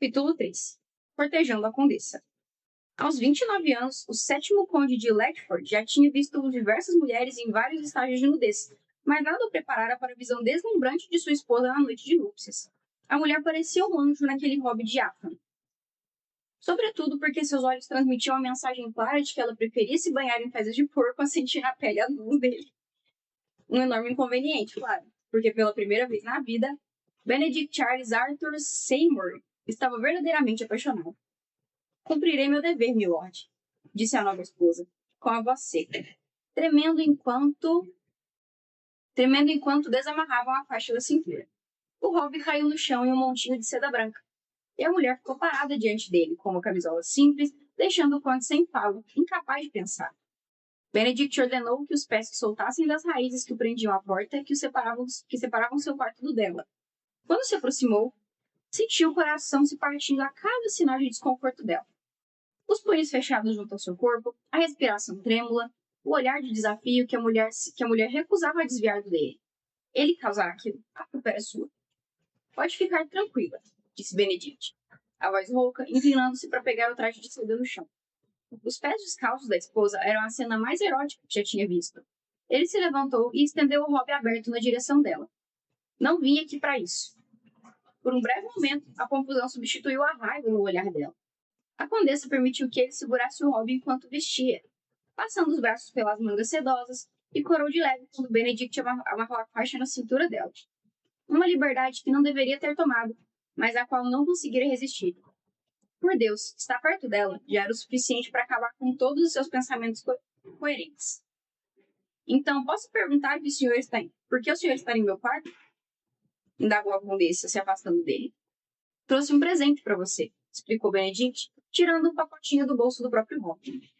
Capítulo 3. Cortejando a Condessa. Aos 29 anos, o sétimo conde de Ledford já tinha visto diversas mulheres em vários estágios de nudez, mas nada o preparara para a visão deslumbrante de sua esposa na noite de núpcias. A mulher parecia um anjo naquele hobby diáfano. Sobretudo porque seus olhos transmitiam a mensagem clara de que ela preferia se banhar em fezes de porco a sentir a pele azul dele. Um enorme inconveniente, claro, porque pela primeira vez na vida, Benedict Charles Arthur Seymour estava verdadeiramente apaixonado. Cumprirei meu dever, milord, disse a nova esposa, com a voz seca, tremendo enquanto desamarravam a faixa da cintura. O hobby caiu no chão em um montinho de seda branca, e a mulher ficou parada diante dele, com uma camisola simples, deixando o conde sem fala, incapaz de pensar. Benedict ordenou que os pés se soltassem das raízes que o prendiam à porta que separavam seu quarto do dela. Quando se aproximou, sentiu o coração se partindo a cada sinal de desconforto dela. Os punhos fechados junto ao seu corpo, a respiração trêmula, o olhar de desafio que a mulher recusava a desviar dele. Ele causará aquilo. A culpa era sua. Pode ficar tranquila, disse Benedict, a voz rouca, inclinando-se para pegar o traje de seda no chão. Os pés descalços da esposa eram a cena mais erótica que já tinha visto. Ele se levantou e estendeu o hobby aberto na direção dela. Não vim aqui para isso. Por um breve momento, a confusão substituiu a raiva no olhar dela. A condessa permitiu que ele segurasse o hobby enquanto vestia, passando os braços pelas mangas sedosas, e corou de leve quando Benedict amarrou a faixa na cintura dela. Uma liberdade que não deveria ter tomado, mas à qual não conseguira resistir. Por Deus, estar perto dela já era o suficiente para acabar com todos os seus pensamentos coerentes. Então, posso perguntar por que o senhor está em meu quarto? Indagou a condessa, se afastando dele. Trouxe um presente para você, explicou Benedict, tirando um pacotinho do bolso do próprio hobby.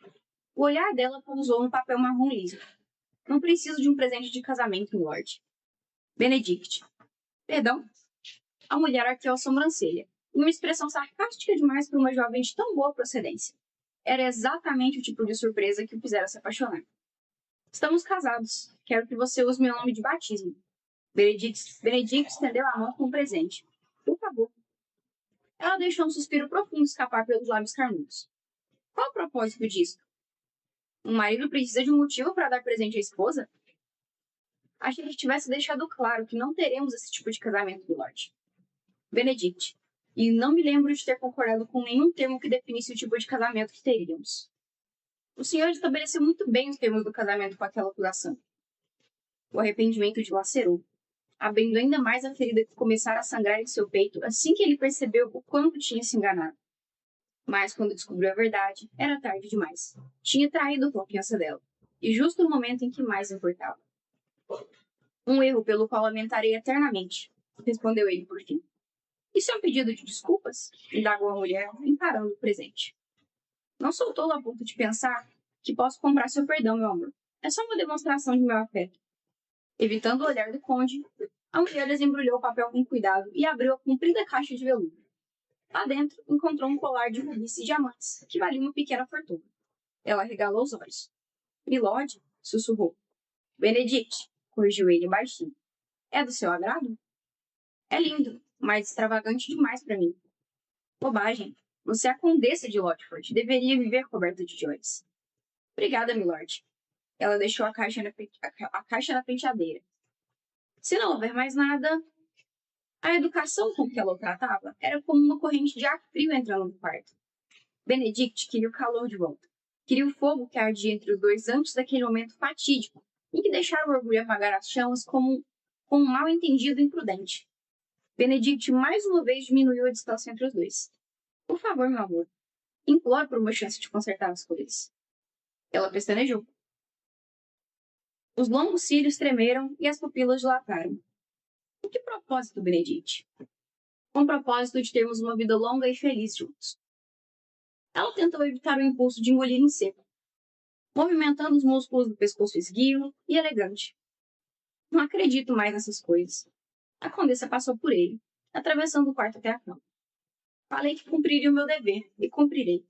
O olhar dela pousou no papel marrom liso. Não preciso de um presente de casamento, milord. Benedict. Perdão? A mulher arqueou a sobrancelha, em uma expressão sarcástica demais para uma jovem de tão boa procedência. Era exatamente o tipo de surpresa que o fizera se apaixonar. Estamos casados. Quero que você use meu nome de batismo. Benedict estendeu a mão com um presente. Por favor. Ela deixou um suspiro profundo escapar pelos lábios carnudos. Qual o propósito disso? Um marido precisa de um motivo para dar presente à esposa? Achei que tivesse deixado claro que não teremos esse tipo de casamento, milord. Benedict. E não me lembro de ter concordado com nenhum termo que definisse o tipo de casamento que teríamos. O senhor estabeleceu muito bem os termos do casamento com aquela acusação. O arrependimento dilacerou, abrindo ainda mais a ferida que começara a sangrar em seu peito assim que ele percebeu o quanto tinha se enganado. Mas, quando descobriu a verdade, era tarde demais. Tinha traído a confiança dela, e justo no momento em que mais importava. Um erro pelo qual lamentarei eternamente, respondeu ele por fim. Isso é um pedido de desculpas? Indagou a mulher, encarando o presente. Não sou tolo a ponto de pensar que posso comprar seu perdão, meu amor. É só uma demonstração de meu afeto. Evitando o olhar do conde, a mulher desembrulhou o papel com cuidado e abriu a comprida caixa de veludo. Lá dentro, encontrou um colar de rubis e diamantes, que valia uma pequena fortuna. Ela regalou os olhos. Milord, sussurrou. Benedict, corrigiu ele baixinho. É do seu agrado? É lindo, mas extravagante demais para mim. Bobagem. Você é a condessa de Lotford. Deveria viver coberta de joias. Obrigada, milord. Ela deixou a caixa na penteadeira. Se não houver mais nada... A educação com que ela o tratava era como uma corrente de ar frio entrando no quarto. Benedict queria o calor de volta. Queria o fogo que ardia entre os dois antes daquele momento fatídico, em que deixaram o orgulho apagar as chamas com um mal-entendido imprudente. Benedict mais uma vez diminuiu a distância entre os dois. Por favor, meu amor. Imploro por uma chance de consertar as coisas. Ela pestanejou. Os longos cílios tremeram e as pupilas dilataram. Com que propósito, Benedict? Com o propósito de termos uma vida longa e feliz juntos. Ela tentou evitar o impulso de engolir em seco, movimentando os músculos do pescoço esguio e elegante. Não acredito mais nessas coisas. A condessa passou por ele, atravessando o quarto até a cama. Falei que cumpriria o meu dever, e cumprirei.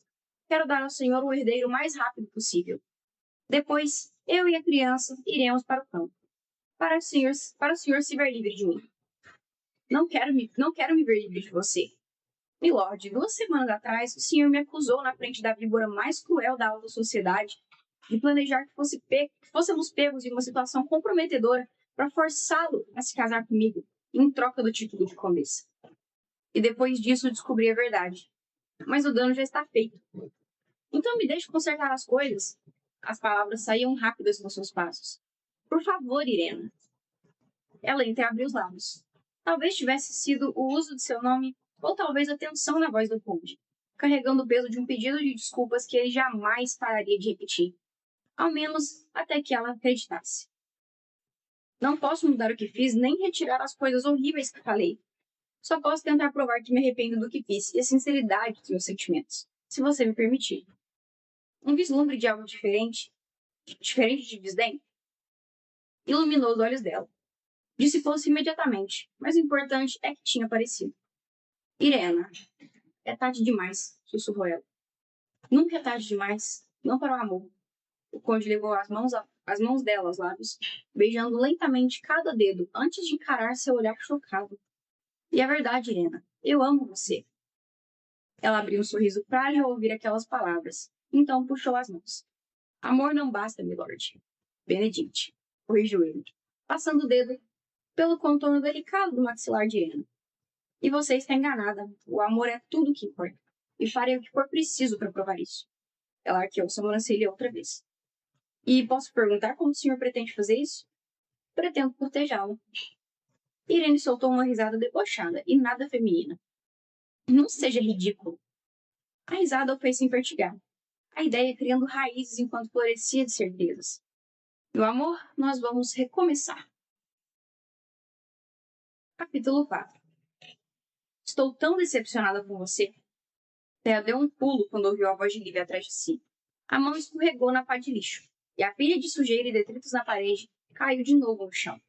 Quero dar ao senhor o herdeiro o mais rápido possível. Depois, eu e a criança iremos para o campo, para o senhor se ver livre de mim. Não quero me ver livre de você. Milord, 2 semanas atrás, o senhor me acusou na frente da víbora mais cruel da alta sociedade de planejar que fôssemos pegos em uma situação comprometedora para forçá-lo a se casar comigo, em troca do título de condessa. E depois disso descobri a verdade. Mas o dano já está feito. Então me deixe consertar as coisas. As palavras saíam rápidas com seus passos. Por favor, Irena. Ela entreabriu os lábios. Talvez tivesse sido o uso de seu nome, ou talvez a tensão na voz do conde, carregando o peso de um pedido de desculpas que ele jamais pararia de repetir. Ao menos até que ela acreditasse. Não posso mudar o que fiz, nem retirar as coisas horríveis que falei. Só posso tentar provar que me arrependo do que fiz e a sinceridade dos meus sentimentos, se você me permitir. Um vislumbre de algo diferente de desdém, iluminou os olhos dela. Dissipou-se imediatamente, mas o importante é que tinha aparecido. Irena, é tarde demais, sussurrou ela. Nunca é tarde demais, não para o amor. O conde levou as mãos dela aos lábios, beijando lentamente cada dedo antes de encarar seu olhar chocado. E é verdade, Irena, eu amo você. Ela abriu um sorriso frágil ao ouvir aquelas palavras, então puxou as mãos. Amor não basta, milord. Benedite, corrigiu ele, passando o dedo pelo contorno delicado do maxilar de Irena. E você está enganada. O amor é tudo o que importa. E farei o que for preciso para provar isso. Ela arqueou sua sobrancelha outra vez. E posso perguntar como o senhor pretende fazer isso? Pretendo cortejá-lo. Irene soltou uma risada debochada e nada feminina. Não seja ridículo. A risada o fez se impertigar. A ideia criando raízes enquanto florescia de certezas. Meu amor, nós vamos recomeçar. Capítulo 4. Estou tão decepcionada com você. Thea deu um pulo quando ouviu a voz de Lívia atrás de si. A mão escorregou na pá de lixo, e a pilha de sujeira e detritos na parede caiu de novo no chão.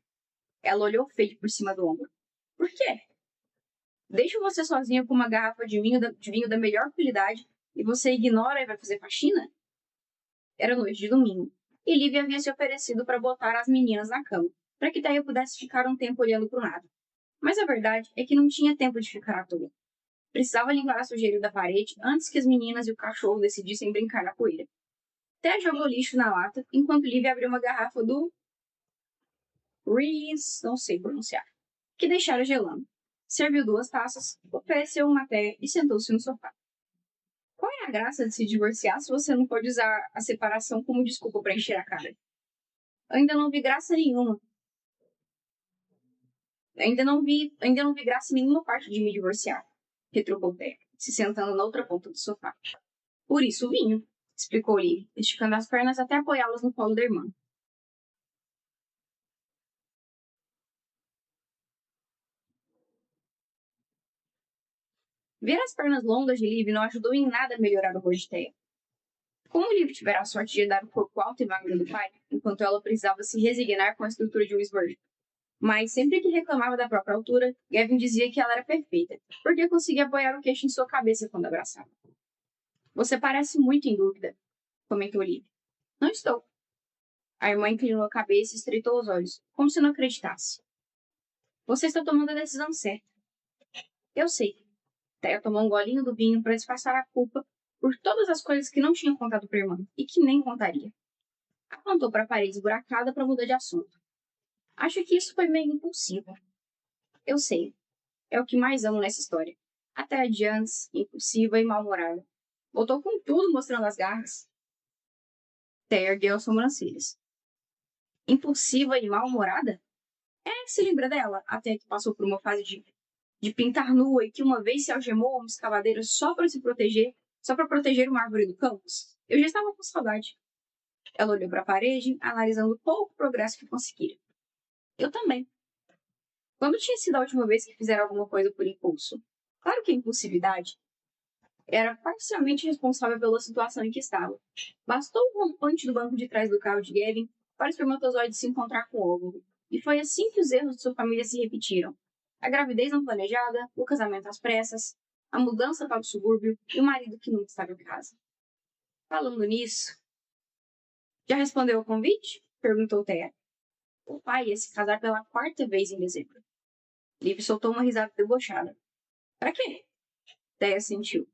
Ela olhou feio por cima do ombro. Por quê? Deixo você sozinha com uma garrafa de vinho da melhor qualidade e você ignora e vai fazer faxina? Era noite de domingo, e Lívia havia se oferecido para botar as meninas na cama, para que Thea pudesse ficar um tempo olhando para o nada. Mas a verdade é que não tinha tempo de ficar à toa. Precisava limpar a sujeira da parede antes que as meninas e o cachorro decidissem brincar na poeira. Thea jogou lixo na lata, enquanto Lívia abriu uma garrafa do Reese, não sei pronunciar, que deixara gelando. Serviu 2 taças, ofereceu uma a Thea e sentou-se no sofá. Qual é a graça de se divorciar se você não pode usar a separação como desculpa para encher a cara? Ainda não vi graça nenhuma. Ainda não vi graça nenhuma parte de me divorciar, retrucou Thea, se sentando na outra ponta do sofá. Por isso o vinho, explicou Lívia, esticando as pernas até apoiá-las no colo da irmã. Ver as pernas longas de Liv não ajudou em nada a melhorar o rosto de Thea. Como Liv tivera a sorte de herdar o corpo alto e magro do pai, enquanto ela precisava se resignar com a estrutura de Wisborg. Mas sempre que reclamava da própria altura, Gavin dizia que ela era perfeita, porque conseguia apoiar o queixo em sua cabeça quando abraçava. Você parece muito em dúvida, comentou Liv. Não estou. A irmã inclinou a cabeça e estreitou os olhos, como se não acreditasse. Você está tomando a decisão certa. Eu sei. Thea tomou um golinho do vinho para disfarçar a culpa por todas as coisas que não tinha contado para a irmã e que nem contaria. Apontou para a parede esburacada para mudar de assunto. Acho que isso foi meio impulsivo. Eu sei. É o que mais amo nessa história. Até adiante, impulsiva e mal-humorada. Voltou com tudo mostrando as garras. Thea ergueu as sobrancelhas. Impulsiva e mal-humorada? É, se lembra dela, até que passou por uma fase de pintar nua e que uma vez se algemou a uma escavadeira só para proteger uma árvore do campus? Eu já estava com saudade. Ela olhou para a parede, analisando o pouco progresso que conseguira. Eu também. Quando tinha sido a última vez que fizeram alguma coisa por impulso? Claro que a impulsividade era parcialmente responsável pela situação em que estava. Bastou o rompante do banco de trás do carro de Gavin para o espermatozoide se encontrar com o óvulo. E foi assim que os erros de sua família se repetiram. A gravidez não planejada, o casamento às pressas, a mudança para o subúrbio e o marido que nunca estava em casa. Falando nisso... Já respondeu ao convite? Perguntou Thea. O pai ia se casar pela 4ª vez em dezembro. Liv soltou uma risada debochada. Para quê? Thea sentiu.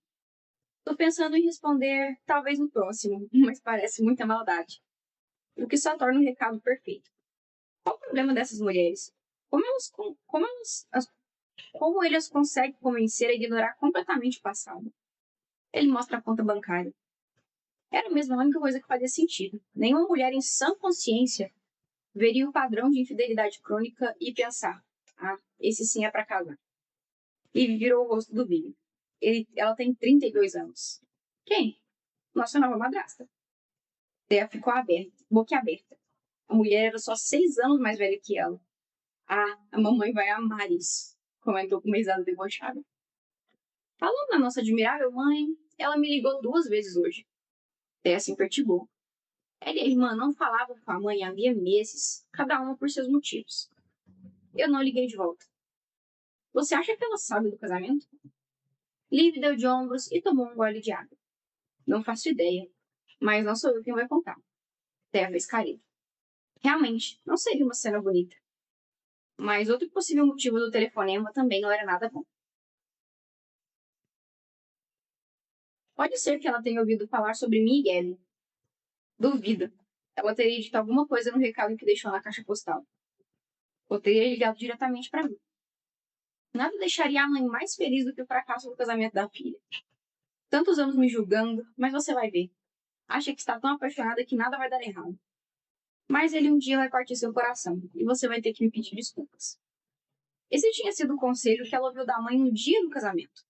Tô pensando em responder, talvez no próximo, mas parece muita maldade. O que só torna o recado perfeito. Qual o problema dessas mulheres? Como ele as consegue convencer a ignorar completamente o passado? Ele mostra a conta bancária. Era mesmo a única coisa que fazia sentido. Nenhuma mulher em sã consciência veria o padrão de infidelidade crônica e pensar: ah, esse sim é pra casar. E virou o rosto do Billy. Ela tem 32 anos. Quem? Nossa nova madrasta. Thea ficou boquiaberta. A mulher era só 6 anos mais velha que ela. Ah, a mamãe vai amar isso, comentou com uma risada debochada. Falando na nossa admirável mãe, ela me ligou 2 vezes hoje. Thea se imperturbou. Ela e a irmã não falavam com a mãe havia meses, cada uma por seus motivos. Eu não liguei de volta. Você acha que ela sabe do casamento? Liv deu de ombros e tomou um gole de água. Não faço ideia, mas não sou eu quem vai contar. Thea fez careta. Realmente, não seria uma cena bonita. Mas outro possível motivo do telefonema também não era nada bom. Pode ser que ela tenha ouvido falar sobre mim e Gavin. Duvido. Ela teria dito alguma coisa no recado que deixou na caixa postal. Ou teria ligado diretamente para mim. Nada deixaria a mãe mais feliz do que o fracasso do casamento da filha. Tantos anos me julgando, mas você vai ver. Acha que está tão apaixonada que nada vai dar errado. Mas ele um dia vai partir seu coração, e você vai ter que me pedir desculpas. Esse tinha sido o conselho que ela ouviu da mãe no dia do casamento.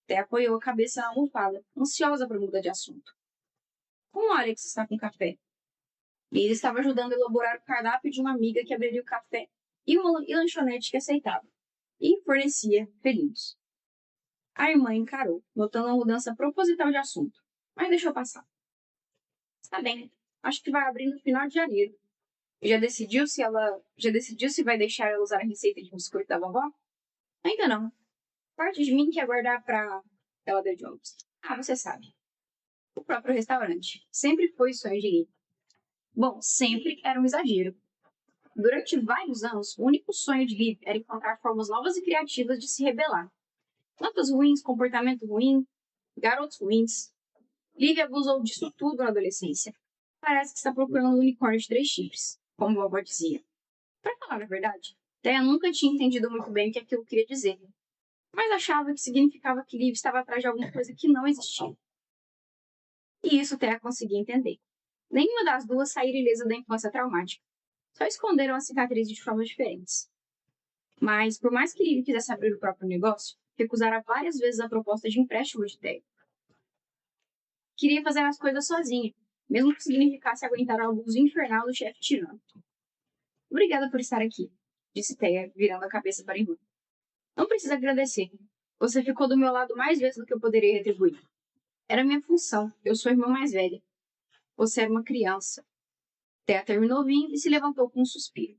Até apoiou a cabeça na almofada, ansiosa para mudar de assunto. Como Alex está com café? E ele estava ajudando a elaborar o cardápio de uma amiga que abriria o café e uma lanchonete que aceitava. E fornecia felinos. A irmã encarou, notando a mudança proposital de assunto, mas deixou passar. Está bem, acho que vai abrir no final de janeiro. Já decidiu se vai deixar ela usar a receita de biscoito da vovó? Ainda não. Parte de mim quer guardar pra... Ela deu de ombros. Ah, você sabe. O próprio restaurante. Sempre foi o sonho de Lee. Bom, sempre era um exagero. Durante vários anos, o único sonho de Liv era encontrar formas novas e criativas de se rebelar. Notas ruins, comportamento ruim, garotos ruins. Liv abusou disso tudo na adolescência. Parece que está procurando um unicórnio de 3 chifres, como a vovó dizia. Para falar a verdade, Thea nunca tinha entendido muito bem o que aquilo queria dizer, mas achava que significava que Liv estava atrás de alguma coisa que não existia. E isso Thea conseguia entender. Nenhuma das duas saíra ilesa da infância traumática. Só esconderam as cicatrizes de formas diferentes. Mas, por mais que Liv quisesse abrir o próprio negócio, recusara várias vezes a proposta de empréstimo de Thea. Queria fazer as coisas sozinha, mesmo que significasse aguentar o abuso infernal do chefe tirano. Obrigada por estar aqui, disse Thea, virando a cabeça para a irmã. Não precisa agradecer. Você ficou do meu lado mais vezes do que eu poderia retribuir. Era minha função. Eu sou a irmã mais velha. Você era uma criança. Thea terminou vindo e se levantou com um suspiro.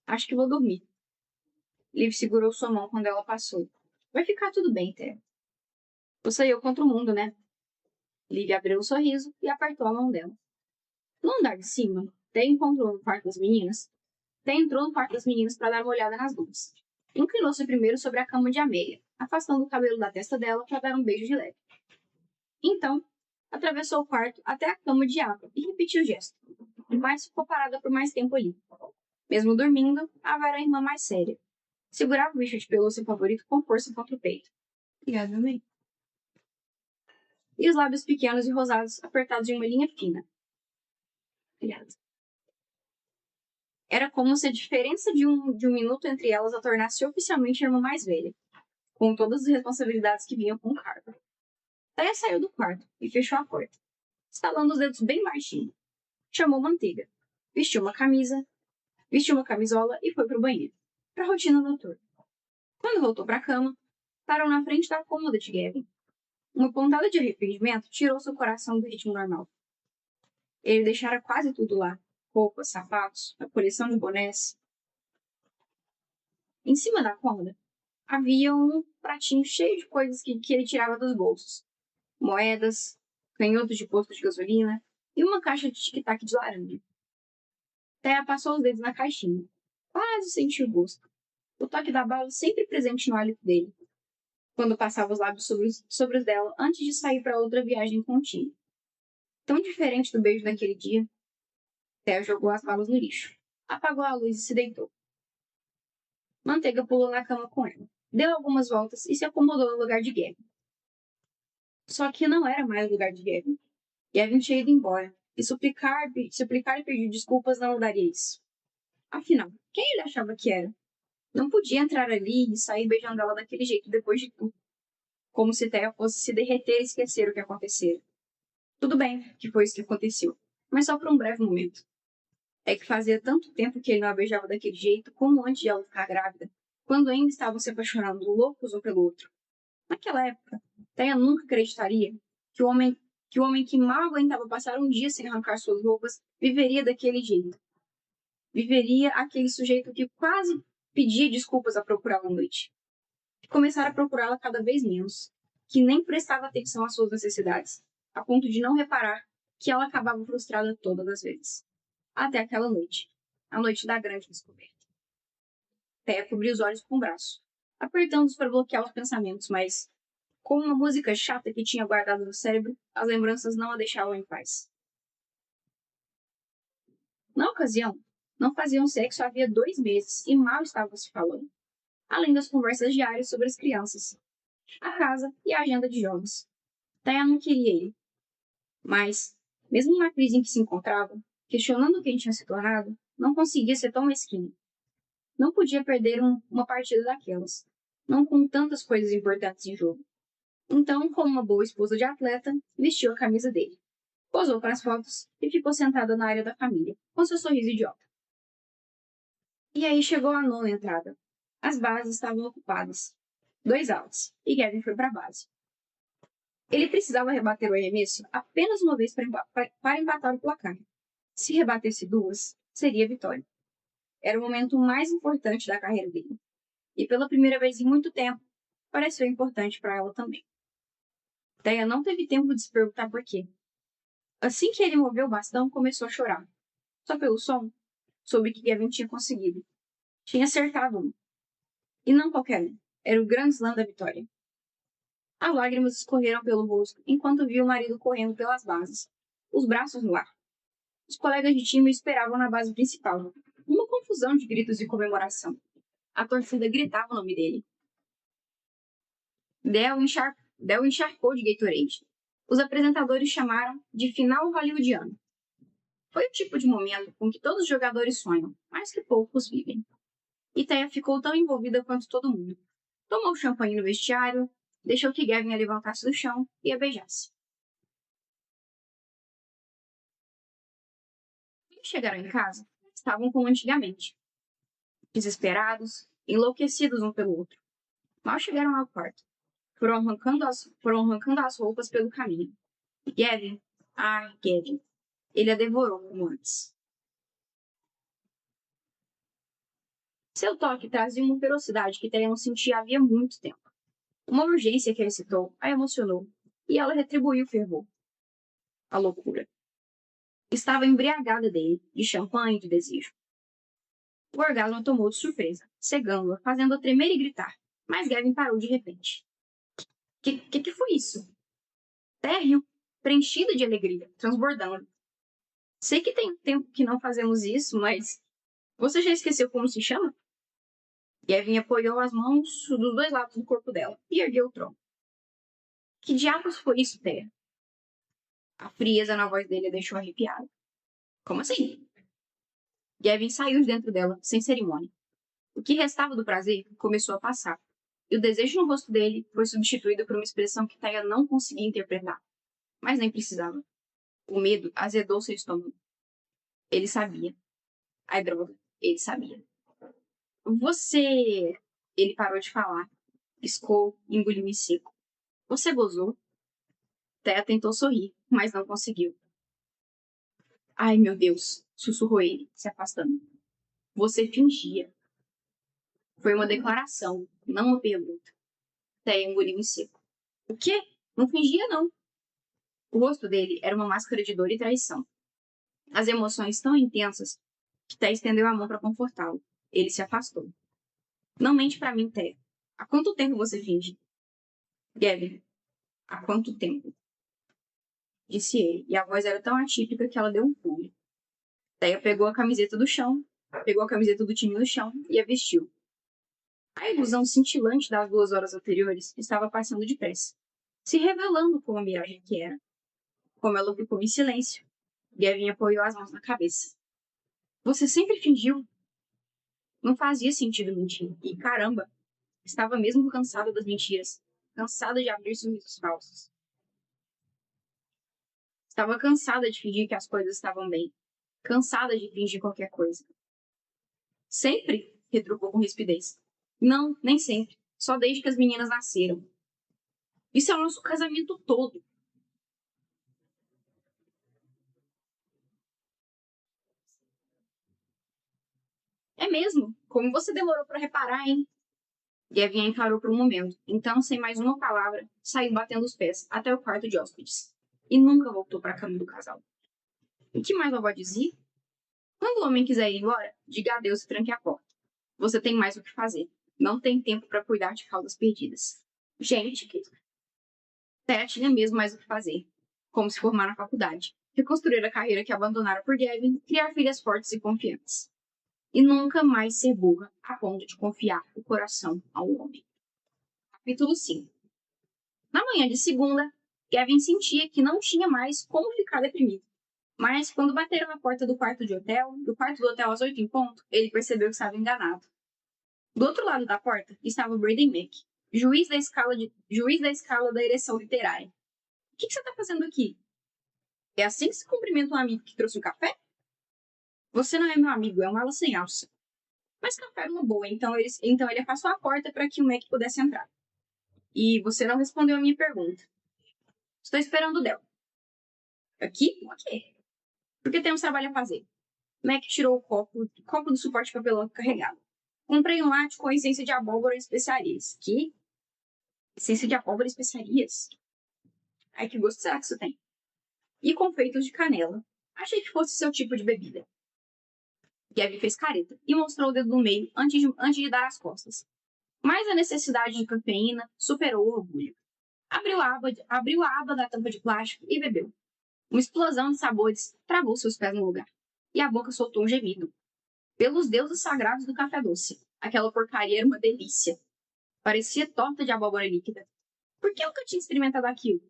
Acho que vou dormir. Liv segurou sua mão quando ela passou. Vai ficar tudo bem, Thea. Você e eu contra o mundo, né? Liv abriu um sorriso e apertou a mão dela. No andar de cima, Thea entrou no quarto das meninas para dar uma olhada nas duas. Inclinou-se primeiro sobre a cama de Amélia, afastando o cabelo da testa dela para dar um beijo de leve. Então, atravessou o quarto até a cama de Ava e repetiu o gesto. Mas ficou parada por mais tempo ali. Mesmo dormindo, Ava era a irmã mais séria. Segurava o bicho de pelúcia favorito com força contra o peito. Obrigada, mamãe. E os lábios pequenos e rosados apertados em uma linha fina. Obrigada. Era como se a diferença de um minuto entre elas a tornasse oficialmente a irmã mais velha, com todas as responsabilidades que vinham com o cargo. Thea saiu do quarto e fechou a porta, estalando os dedos bem baixinho. Chamou Manteiga. Vestiu uma camisola e foi para o banheiro, para a rotina noturna. Quando voltou para a cama, parou na frente da cômoda de Gavin. Uma pontada de arrependimento tirou seu coração do ritmo normal. Ele deixara quase tudo lá. Roupas, sapatos, a coleção de bonés. Em cima da cômoda, havia um pratinho cheio de coisas que ele tirava dos bolsos. Moedas, canhotos de posto de gasolina e uma caixa de tic-tac de laranja. Thea passou os dedos na caixinha. Quase sentiu o gosto. O toque da bala sempre presente no hálito dele. quando passava os lábios sobre os dela antes de sair para outra viagem contínua. Tão diferente do beijo daquele dia, Thea jogou as balas no lixo, apagou a luz e se deitou. Manteiga pulou na cama com ela, deu algumas voltas e se acomodou no lugar de Gavin. Só que não era mais o lugar de Gavin. Gavin tinha ido embora, e suplicar e pedir desculpas não mudaria isso. Afinal, quem ele achava que era? Não podia entrar ali e sair beijando ela daquele jeito depois de tudo. Como se Thea fosse se derreter e esquecer o que acontecera. Tudo bem que foi isso que aconteceu, mas só por um breve momento. É que fazia tanto tempo que ele não a beijava daquele jeito como antes de ela ficar grávida, quando ainda estavam se apaixonando loucos um pelo outro. Naquela época, Thea nunca acreditaria que o homem que mal aguentava passar um dia sem arrancar suas roupas viveria daquele jeito. Viveria aquele sujeito que quase pedia desculpas a procurá-la à noite. Que começara a procurá-la cada vez menos. Que nem prestava atenção às suas necessidades, a ponto de não reparar que ela acabava frustrada todas as vezes. Até aquela noite. A noite da grande descoberta. Thea cobriu os olhos com o braço, apertando-os para bloquear os pensamentos, mas, com uma música chata que tinha guardado no cérebro, as lembranças não a deixavam em paz. Na ocasião, não faziam sexo havia 2 meses e mal estavam se falando, além das conversas diárias sobre as crianças, a casa e a agenda de jogos. Thea não queria ele. Mas, mesmo na crise em que se encontrava, questionando quem tinha se tornado, não conseguia ser tão mesquinho. Não podia perder uma partida daquelas, não com tantas coisas importantes em jogo. Então, como uma boa esposa de atleta, vestiu a camisa dele, posou para as fotos e ficou sentada na área da família, com seu sorriso idiota. E aí chegou a 9ª entrada. As bases estavam ocupadas. 2 outs, e Gavin foi para a base. Ele precisava rebater o arremesso apenas uma vez para empatar o placar. Se rebatesse 2, seria vitória. Era o momento mais importante da carreira dele. E pela primeira vez em muito tempo, pareceu importante para ela também. Thea não teve tempo de se perguntar por quê. Assim que ele moveu o bastão, começou a chorar. Só pelo som, soube que Gavin tinha conseguido. Tinha acertado um. E não qualquer um. Era o Grand Slam da vitória. As lágrimas escorreram pelo rosto enquanto viu o marido correndo pelas bases, os braços no ar. Os colegas de time o esperavam na base principal. Uma confusão de gritos de comemoração. A torcida gritava o nome dele. Del encharcou de Gatorade. Os apresentadores chamaram de final hollywoodiano. Foi o tipo de momento com que todos os jogadores sonham, mas que poucos vivem. E Thea ficou tão envolvida quanto todo mundo. Tomou champanhe no vestiário, deixou que Gavin a levantasse do chão e a beijasse. Quando chegaram em casa, estavam como antigamente. Desesperados, enlouquecidos um pelo outro. Mal chegaram ao quarto. Foram arrancando as roupas pelo caminho. Gavin, Gavin. Ele a devorou como antes. Seu toque trazia uma ferocidade que Thea não sentia havia muito tempo. Uma urgência que a excitou, a emocionou, e ela retribuiu o fervor. A loucura. Estava embriagada dele, de champanhe e de desejo. O orgasmo a tomou de surpresa, cegando-a, fazendo-a tremer e gritar. Mas Gavin parou de repente. Que foi isso? Thea riu, preenchida de alegria, transbordando. Sei que tem tempo que não fazemos isso, mas... Você já esqueceu como se chama? Gavin apoiou as mãos dos 2 lados do corpo dela e ergueu o tronco. Que diabos foi isso, Thea? A frieza na voz dele a deixou arrepiada. Como assim? Gavin saiu de dentro dela, sem cerimônia. O que restava do prazer começou a passar, e o desejo no rosto dele foi substituído por uma expressão que Thea não conseguia interpretar. Mas nem precisava. O medo azedou seu estômago. Ele sabia. Ai, droga. Ele sabia. Você... Ele parou de falar. Piscou e engoliu em seco. Você gozou? Thea tentou sorrir, mas não conseguiu. Ai, meu Deus, sussurrou ele, se afastando. Você fingia. Foi uma declaração, não uma pergunta. Thea engoliu em seco. O quê? Não fingia, não. O rosto dele era uma máscara de dor e traição. As emoções tão intensas que Thea estendeu a mão para confortá-lo. Ele se afastou. Não mente para mim, Thea. Há quanto tempo você finge? Gavin, há quanto tempo? Disse ele, e a voz era tão atípica que ela deu um pulo. Daí pegou a camiseta do chão, pegou a camiseta do time no chão e a vestiu. A ilusão cintilante das 2 horas anteriores estava passando depressa, se revelando como a miragem que era. Como ela ficou em silêncio, Gavin apoiou as mãos na cabeça. Você sempre fingiu? Não fazia sentido mentir. E, caramba, estava mesmo cansada das mentiras. Cansada de abrir sorrisos falsos. Estava cansada de fingir que as coisas estavam bem. Cansada de fingir qualquer coisa. Sempre? Retrucou com rispidez. Não, nem sempre. Só desde que as meninas nasceram. Isso é o nosso casamento todo. É mesmo? Como você demorou para reparar, hein? Gavin a encarou por um momento. Então, sem mais uma palavra, saiu batendo os pés até o quarto de hóspedes. E nunca voltou para a cama do casal. O que mais a avó dizia? Quando o homem quiser ir embora, diga adeus e tranque a porta. Você tem mais o que fazer. Não tem tempo para cuidar de caudas perdidas. Gente, que Terra tinha mesmo mais o que fazer. Como se formar na faculdade, reconstruir a carreira que abandonara por Gavin, criar filhas fortes e confiantes. E nunca mais ser burra a ponto de confiar o coração ao homem. Capítulo 5. Na manhã de segunda, Gavin sentia que não tinha mais como ficar deprimido. Mas, quando bateram na porta do quarto do hotel às 8 em ponto, ele percebeu que estava enganado. Do outro lado da porta estava Braden Mack, juiz da escala da ereção literária. O que você está fazendo aqui? É assim que se cumprimenta um amigo que trouxe um café? Você não é meu amigo, é um ala sem alça. Mas café era uma boa, então ele afastou a porta para que o Mac pudesse entrar. E você não respondeu a minha pergunta. Estou esperando o Del. Aqui? Por quê? Porque temos trabalho a fazer. Mac tirou o copo do suporte de papelão carregado. Comprei um latte com essência de abóbora e especiarias. Que? Essência de abóbora e especiarias? Ai, que gosto será que isso tem? E confeitos de canela. Achei que fosse seu tipo de bebida. Gavin fez careta e mostrou o dedo do meio antes de dar as costas. Mas a necessidade de cafeína superou o orgulho. Abriu a aba da tampa de plástico e bebeu. Uma explosão de sabores travou seus pés no lugar. E a boca soltou um gemido. Pelos deuses sagrados do café doce. Aquela porcaria era uma delícia. Parecia torta de abóbora líquida. Por que eu nunca tinha experimentado aquilo?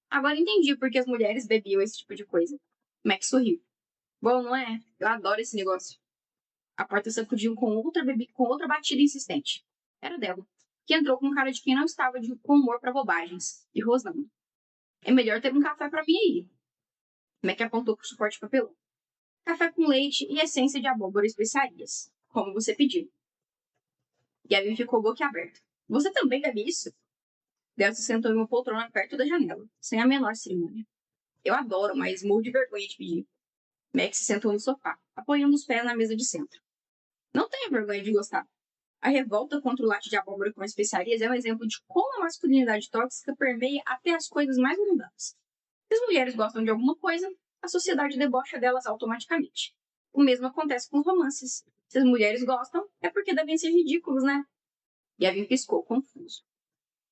Agora entendi por que as mulheres bebiam esse tipo de coisa. Max sorriu. Bom, não é? Eu adoro esse negócio. A porta sacudiu com outra batida insistente. Era dela, que entrou com cara de quem não estava com humor para bobagens, e rosnando. É melhor ter um café para mim aí. Mac apontou para o suporte de papelão. Café com leite e essência de abóbora e especiarias, como você pediu. Gavin ficou boquiaberto. Você também bebe isso? Del se sentou em uma poltrona perto da janela, sem a menor cerimônia. Eu adoro, mas morro de vergonha de pedir. Max se sentou no sofá, apoiando os pés na mesa de centro. Não tenha vergonha de gostar. A revolta contra o latte de abóbora com especiarias é um exemplo de como a masculinidade tóxica permeia até as coisas mais mundanas. Se as mulheres gostam de alguma coisa, a sociedade debocha delas automaticamente. O mesmo acontece com os romances. Se as mulheres gostam, é porque devem ser ridículos, né? Gavin piscou, confuso.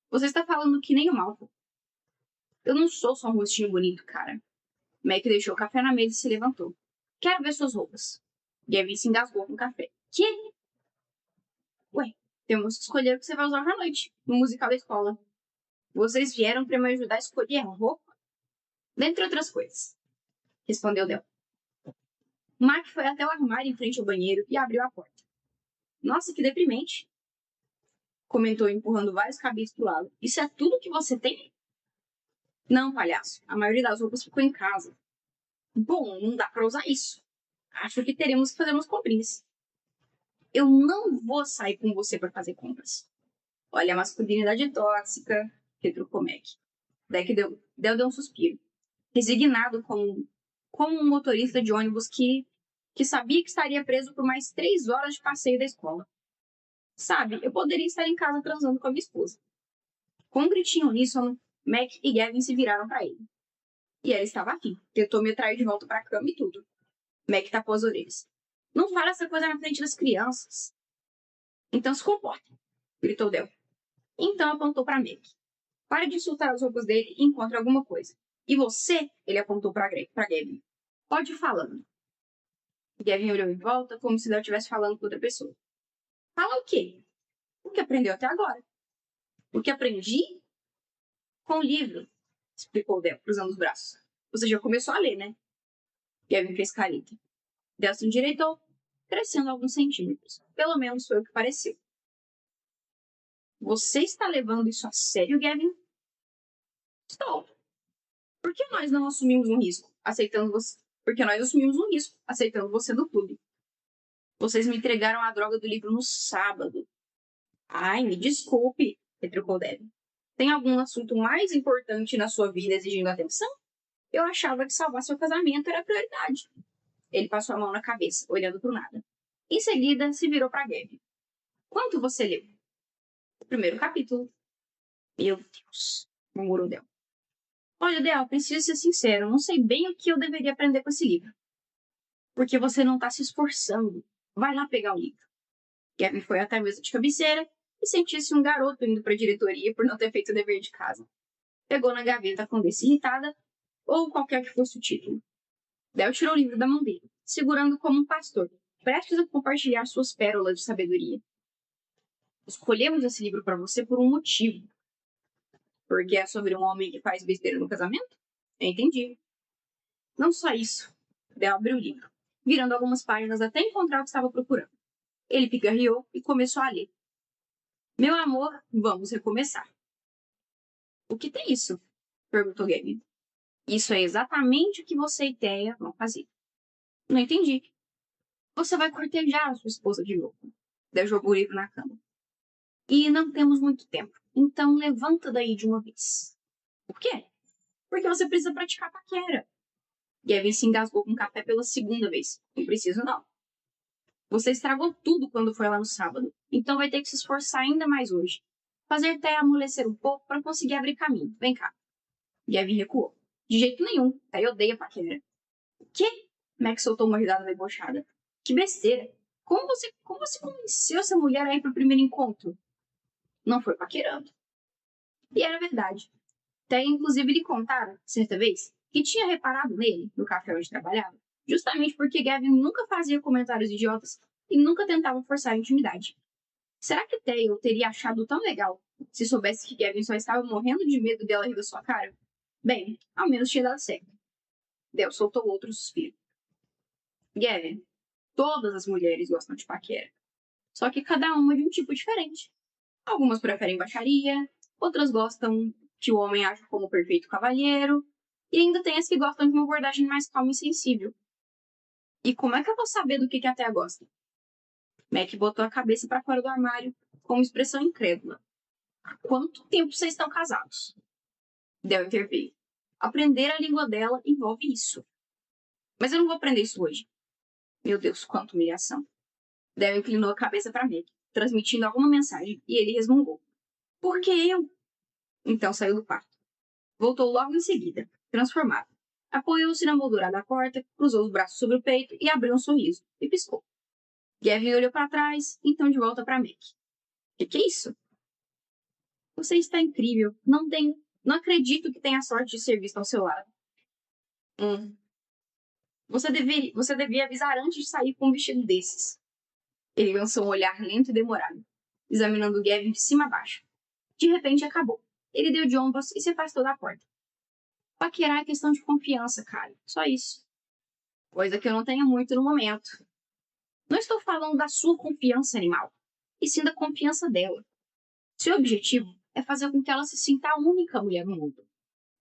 Você está falando que nem o Malfoy. Eu não sou só um rostinho bonito, cara. Mac deixou o café na mesa e se levantou. Quero ver suas roupas. Gavin se engasgou com o café. Que? Ué, temos que escolher o que você vai usar hoje à noite, no musical da escola. Vocês vieram para me ajudar a escolher a roupa? Dentre outras coisas, respondeu Del. Mark foi até o armário em frente ao banheiro e abriu a porta. Nossa, que deprimente, comentou empurrando vários cabides pro lado. Isso é tudo que você tem? Não, palhaço. A maioria das roupas ficou em casa. Bom, não dá para usar isso. Acho que teremos que fazer umas comprinhas. Eu não vou sair com você para fazer compras. Olha, a masculinidade tóxica, retrucou Mac. Del deu um suspiro, resignado como um motorista de ônibus que sabia que estaria preso por mais 3 horas de passeio da escola. Sabe, eu poderia estar em casa transando com a minha esposa. Com um gritinho uníssono, Mac e Gavin se viraram para ele. E ela estava afim, tentou me atrair de volta para a cama e tudo. Mac tapou as orelhas. Não fala essa coisa na frente das crianças. Então se comporta, gritou Del. Então apontou para Mac. Pare de insultar as roupas dele e encontre alguma coisa. E você, ele apontou para Gavin, pode ir falando. Gavin olhou em volta como se Del estivesse falando com outra pessoa. Fala o quê? O que aprendeu até agora? O que aprendi? Com o livro, explicou Del, cruzando os braços. Você já começou a ler, né? Gavin fez careta. Del se endireitou, crescendo alguns centímetros. Pelo menos foi o que pareceu. Você está levando isso a sério, Gavin? Estou. Por que nós não assumimos um risco, aceitando você? Porque nós assumimos um risco, aceitando você no clube. Vocês me entregaram a droga do livro no sábado. Ai, me desculpe, retrucou Devin. Tem algum assunto mais importante na sua vida exigindo atenção? Eu achava que salvar seu casamento era a prioridade. Ele passou a mão na cabeça, olhando para o nada. Em seguida, se virou para Gavin. Quanto você leu? O primeiro capítulo. Meu Deus, murmurou Del. Olha, Del, preciso ser sincero, não sei bem o que eu deveria aprender com esse livro. Porque você não está se esforçando. Vai lá pegar o livro. Gavin foi até a mesa de cabeceira e sentia-se um garoto indo para a diretoria por não ter feito o dever de casa. Pegou na gaveta com desse irritada, ou qualquer que fosse o título. Del tirou o livro da mão dele, segurando como um pastor, prestes a compartilhar suas pérolas de sabedoria. Escolhemos esse livro para você por um motivo. Porque é sobre um homem que faz besteira no casamento? Entendi. Não só isso. Del abriu o livro, virando algumas páginas até encontrar o que estava procurando. Ele pigarreou e começou a ler. Meu amor, vamos recomeçar. O que tem isso? Perguntou Gavin. Isso é exatamente o que você e Thea vão fazer. Não entendi. Você vai cortejar a sua esposa de novo. Del jogou o livro na cama. E não temos muito tempo, então levanta daí de uma vez. Por quê? Porque você precisa praticar paquera. Gavin se engasgou com café pela segunda vez. Não preciso, não. Você estragou tudo quando foi lá no sábado, então vai ter que se esforçar ainda mais hoje. Fazer Thea amolecer um pouco para conseguir abrir caminho. Vem cá. Gavin recuou. De jeito nenhum. Thea odeia paquera. O quê? Max soltou uma risada debochada. Que besteira. Como você convenceu essa mulher a ir pro primeiro encontro? Não foi paquerando. E era verdade. Thea, inclusive, lhe contara, certa vez, que tinha reparado nele, no café onde trabalhava, justamente porque Gavin nunca fazia comentários idiotas e nunca tentava forçar a intimidade. Será que Thea teria achado tão legal se soubesse que Gavin só estava morrendo de medo dela rir da sua cara? Bem, ao menos tinha dado certo. Del soltou outro suspiro. Gavin, todas as mulheres gostam de paquera. Só que cada uma de um tipo diferente. Algumas preferem baixaria, outras gostam que o homem age como perfeito cavalheiro, e ainda tem as que gostam de uma abordagem mais calma e sensível. E como é que eu vou saber do que a Thea gosta? Mac botou a cabeça para fora do armário, com uma expressão incrédula. Há quanto tempo vocês estão casados? Del interveio. Aprender a língua dela envolve isso. Mas eu não vou aprender isso hoje. Meu Deus, quanta humilhação. Del inclinou a cabeça para Mac, transmitindo alguma mensagem, e ele resmungou. Por que eu? Então saiu do quarto. Voltou logo em seguida, transformado. Apoiou-se na moldura da porta, cruzou os braços sobre o peito e abriu um sorriso, e piscou. Gavin olhou para trás, então de volta para Mac. Que é isso? Você está incrível. Não acredito que tenha a sorte de ser visto ao seu lado. Você devia avisar antes de sair com um vestido desses. Ele lançou um olhar lento e demorado, examinando Gavin de cima a baixo. De repente acabou. Ele deu de ombros e se afastou da porta. Paquerar é questão de confiança, cara. Só isso. Coisa que eu não tenho muito no momento. Não estou falando da sua confiança, animal, e sim da confiança dela. Seu objetivo é fazer com que ela se sinta a única mulher no mundo.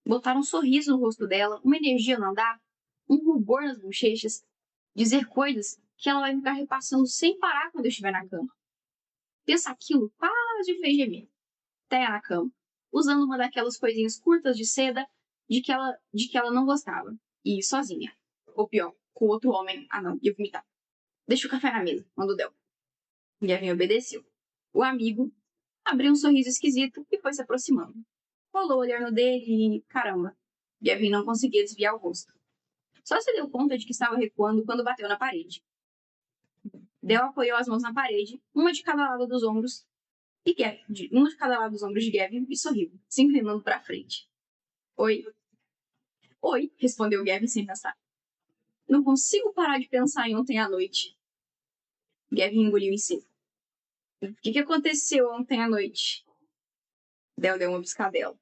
Botar um sorriso no rosto dela, uma energia no andar, um rubor nas bochechas, dizer coisas que ela vai ficar repassando sem parar quando eu estiver na cama. Pensa aquilo quase fez gemer. Thea na cama, usando uma daquelas coisinhas curtas de seda de que ela não gostava. E sozinha. Ou pior, com outro homem. Ah não, ia vomitar. Deixa o café na mesa, mandou Del. Gavin obedeceu. O amigo abriu um sorriso esquisito e foi se aproximando. Rolou o olhar no dele e, caramba, Gavin não conseguia desviar o rosto. Só se deu conta de que estava recuando quando bateu na parede. Del apoiou as mãos na parede, uma de cada lado dos ombros, E Gavin, um de cada lado dos ombros de Gavin, e sorriu, se inclinando para frente. Oi. Oi, respondeu Gavin sem pensar. Não consigo parar de pensar em ontem à noite. Gavin engoliu em seco. O que aconteceu ontem à noite? Del deu uma piscadela.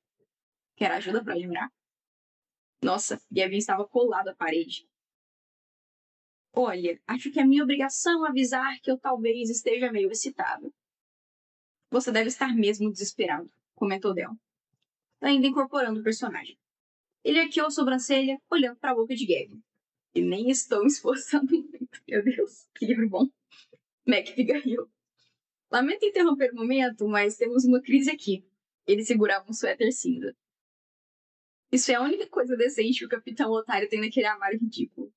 Quer ajuda para lembrar? Nossa, Gavin estava colado à parede. Olha, acho que é minha obrigação avisar que eu talvez esteja meio excitado. Você deve estar mesmo desesperado, comentou Del, ainda incorporando o personagem. Ele arqueou a sobrancelha, olhando para a boca de Gavin. E nem estou me esforçando muito. Meu Deus, que livro bom. Mac pigarreou. Lamento interromper o momento, mas temos uma crise aqui. Ele segurava um suéter cinza. Isso é a única coisa decente que o Capitão Otário tem naquele armário ridículo.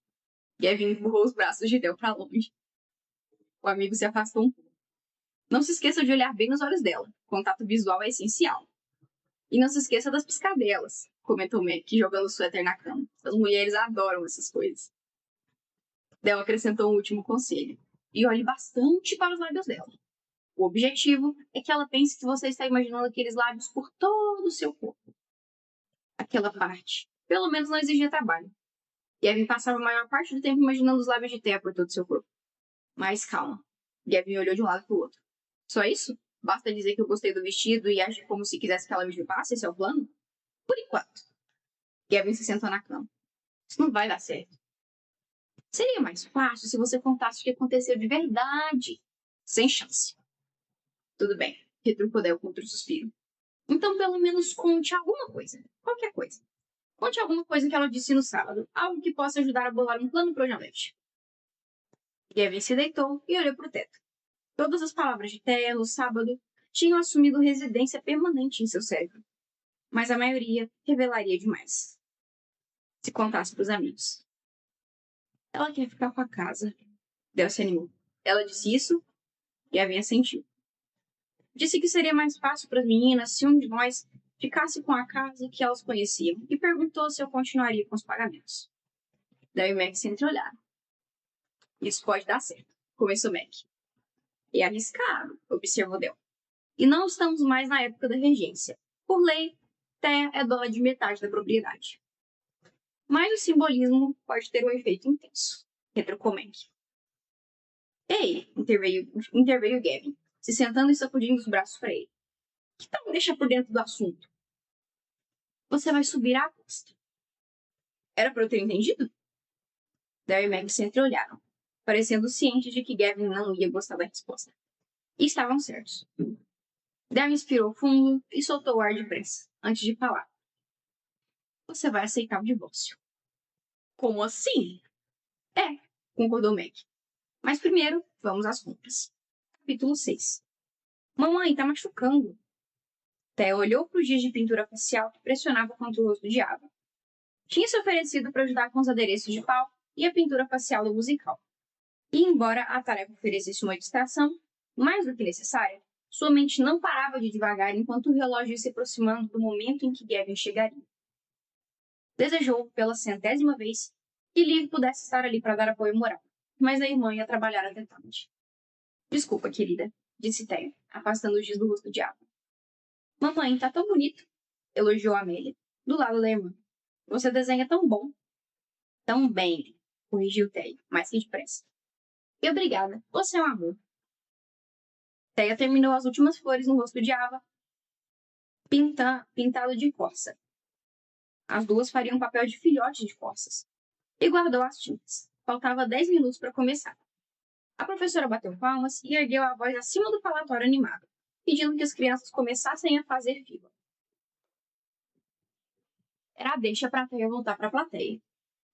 Gavin empurrou os braços de Del para longe. O amigo se afastou um pouco. Não se esqueça de olhar bem nos olhos dela. Contato visual é essencial. E não se esqueça das piscadelas, comentou Mac, jogando o suéter na cama. As mulheres adoram essas coisas. Del acrescentou um último conselho. E olhe bastante para os lábios dela. O objetivo é que ela pense que você está imaginando aqueles lábios por todo o seu corpo. Aquela parte, pelo menos, não exigia trabalho. Gavin passava a maior parte do tempo imaginando os lábios de Thea por todo o seu corpo. Mas calma. Gavin olhou de um lado para o outro. Só isso? Basta dizer que eu gostei do vestido e agir como se quisesse que ela me chupasse? Esse é o plano? Por enquanto. Gavin se sentou na cama. Isso não vai dar certo. Seria mais fácil se você contasse o que aconteceu de verdade. Sem chance. Tudo bem, retrucou Del com outro suspiro. Então, pelo menos conte alguma coisa. Qualquer coisa. Conte alguma coisa que ela disse no sábado. Algo que possa ajudar a bolar um plano para hoje à noite. Gavin se deitou e olhou para o teto. Todas as palavras de Thea no sábado tinham assumido residência permanente em seu cérebro. Mas a maioria revelaria demais. Se contasse para os amigos. Ela quer ficar com a casa. Del se animou. Ela disse isso? Gavin assentiu. Disse que seria mais fácil para as meninas se um de nós ficasse com a casa que elas conheciam e perguntou se eu continuaria com os pagamentos. Daí o Mac se entreolharam. Isso pode dar certo, começou Mac. É arriscado, observou Del. E não estamos mais na época da regência. Por lei, Thea é dona de metade da propriedade. Mas o simbolismo pode ter um efeito intenso, retrucou Mac. Ei, interveio Gavin, se sentando e sacudindo os braços para ele. Que tal me deixar por dentro do assunto? Você vai subir a aposta. Era para eu ter entendido? Del e Mac se entreolharam, parecendo cientes de que Gavin não ia gostar da resposta. E estavam certos. Del inspirou fundo e soltou o ar depressa, antes de falar. Você vai aceitar o divórcio. Como assim? É, concordou Mac. Mas primeiro, vamos às compras. Capítulo 6. Mamãe, tá machucando. Thea olhou para os giz de pintura facial que pressionava contra o rosto de Ava. Tinha se oferecido para ajudar com os adereços de pau e a pintura facial do musical. E embora a tarefa oferecesse uma distração, mais do que necessária, sua mente não parava de devagar enquanto o relógio ia se aproximando do momento em que Gavin chegaria. Desejou, pela 100ª vez, que Liv pudesse estar ali para dar apoio moral, mas a irmã ia trabalhar até tarde. Desculpa, querida, disse Thea, afastando o giz do rosto de Ava. Mamãe, tá tão bonito, elogiou Amélia, do lado da irmã. Você desenha tão bom. Tão bem, corrigiu Thea, mais que depressa. E obrigada, você é um amor. Thea terminou as últimas flores no rosto de Ava, pintado de corça. As duas fariam papel de filhote de corças. E guardou as tintas. Faltava 10 minutos para começar. A professora bateu palmas e ergueu a voz acima do falatório animado, pedindo que as crianças começassem a fazer fila. Era a deixa para Thea voltar para a plateia.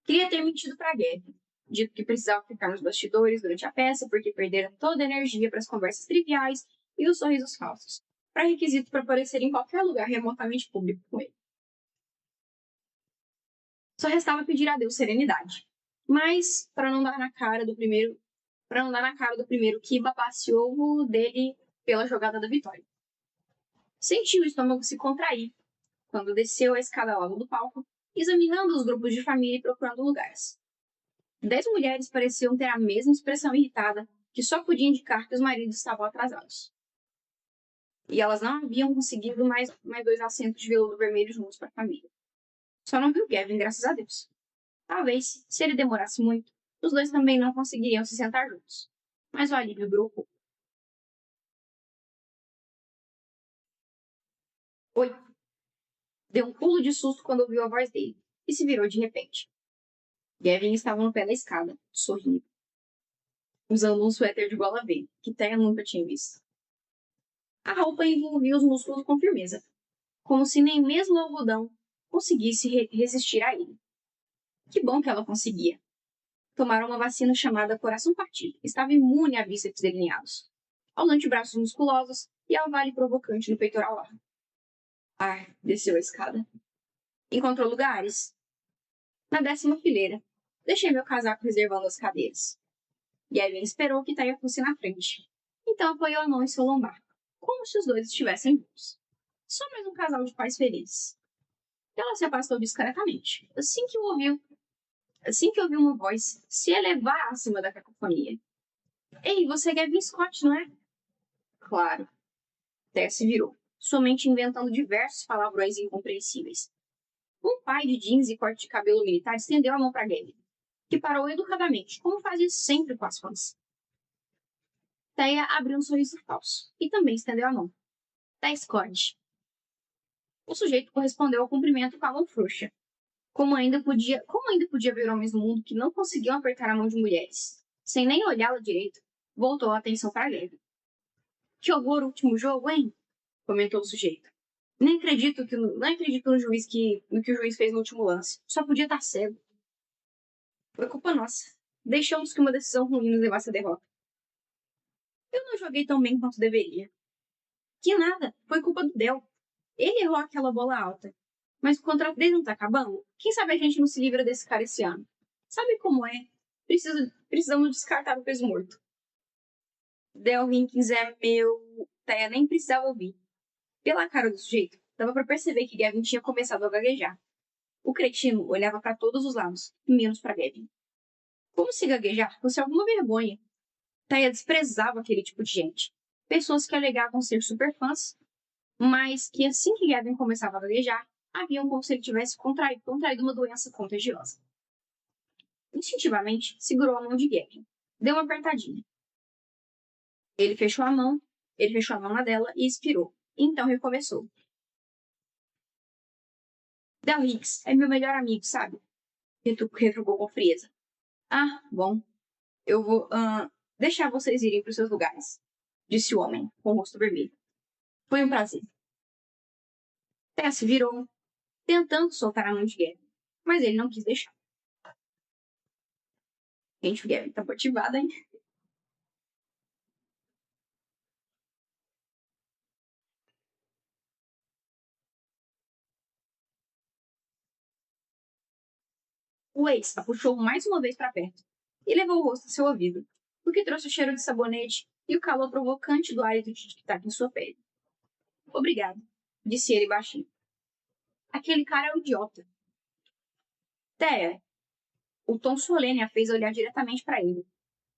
Queria ter mentido para Gavin, dito que precisava ficar nos bastidores durante a peça porque perdera toda a energia para as conversas triviais e os sorrisos falsos, para requisito para aparecer em qualquer lugar remotamente público com ele. Só restava pedir a Deus serenidade, mas para não dar na cara do primeiro que babasse o ovo dele pela jogada da vitória. Sentiu o estômago se contrair quando desceu a escada logo do palco, examinando os grupos de família e procurando lugares. 10 mulheres pareciam ter a mesma expressão irritada, que só podia indicar que os maridos estavam atrasados. E elas não haviam conseguido mais 2 assentos de veludo vermelho juntos para a família. Só não viu Gavin, graças a Deus. Talvez, se ele demorasse muito, os dois também não conseguiriam se sentar juntos. Mas o alívio durou pouco. Oi. Deu um pulo de susto quando ouviu a voz dele e se virou de repente. Gavin estava no pé da escada, sorrindo, usando um suéter de gola V, que Thea nunca tinha visto. A roupa envolvia os músculos com firmeza, como se nem mesmo o algodão conseguisse resistir a ele. Que bom que ela conseguia. Tomara uma vacina chamada coração partido. Estava imune a bíceps delineados, aos antebraços musculosos e ao vale provocante no peitoral largo. Desceu a escada. Encontrou lugares? Na 10ª fileira. Deixei meu casaco reservando as cadeiras. Gavin esperou que Thea fosse na frente. Então apoiou a mão em seu lombar, como se os dois estivessem juntos. Só mais um casal de pais felizes. Ela se afastou discretamente, assim que ouviu uma voz se elevar acima da cacofonia. Ei, você é Gavin Scott, não é? Claro. Thea se virou, sua mente inventando diversos palavrões incompreensíveis. Um pai de jeans e corte de cabelo militar estendeu a mão para Gavin, que parou educadamente, como fazia sempre com as fãs. Thea abriu um sorriso falso e também estendeu a mão. Thea Scott. O sujeito correspondeu ao cumprimento com a mão frouxa. Como ainda podia ver homens no mundo que não conseguiam apertar a mão de mulheres? Sem nem olhá-la direito, voltou a atenção para Gavin. Que horror o último jogo, hein? Comentou o sujeito. Nem acredito no que o juiz fez no último lance. Só podia estar cego. Foi culpa nossa. Deixamos que uma decisão ruim nos levasse à derrota. Eu não joguei tão bem quanto deveria. Que nada, foi culpa do Del. Ele errou aquela bola alta. Mas o contrato dele não tá acabando? Quem sabe a gente não se livra desse cara esse ano? Sabe como é? Precisamos descartar o peso morto. Del Hinkins é meu... Thea nem precisava ouvir. Pela cara do sujeito, dava pra perceber que Gavin tinha começado a gaguejar. O cretino olhava para todos os lados, menos para Gavin. Como se gaguejar fosse alguma vergonha? Thea desprezava aquele tipo de gente. Pessoas que alegavam ser superfãs, mas que assim que Gavin começava a gaguejar, haviam como se ele tivesse contraído uma doença contagiosa. Instintivamente, segurou a mão de Gavin. Deu uma apertadinha. Ele fechou a mão na dela e expirou. Então recomeçou. Del Hicks é meu melhor amigo, sabe? Retrucou com frieza. Bom. Eu vou deixar vocês irem para os seus lugares, disse o homem, com o rosto vermelho. Foi um prazer. Thea se virou, tentando soltar a mão de Gavin, mas ele não quis deixar. Gente, o Gavin tá motivado, hein? O ex a puxou mais uma vez para perto e levou o rosto a seu ouvido, o que trouxe o cheiro de sabonete e o calor provocante do hálito de tic-tac em sua pele. Obrigado, disse ele baixinho. Aquele cara é um idiota. Thea. O tom solene a fez olhar diretamente para ele,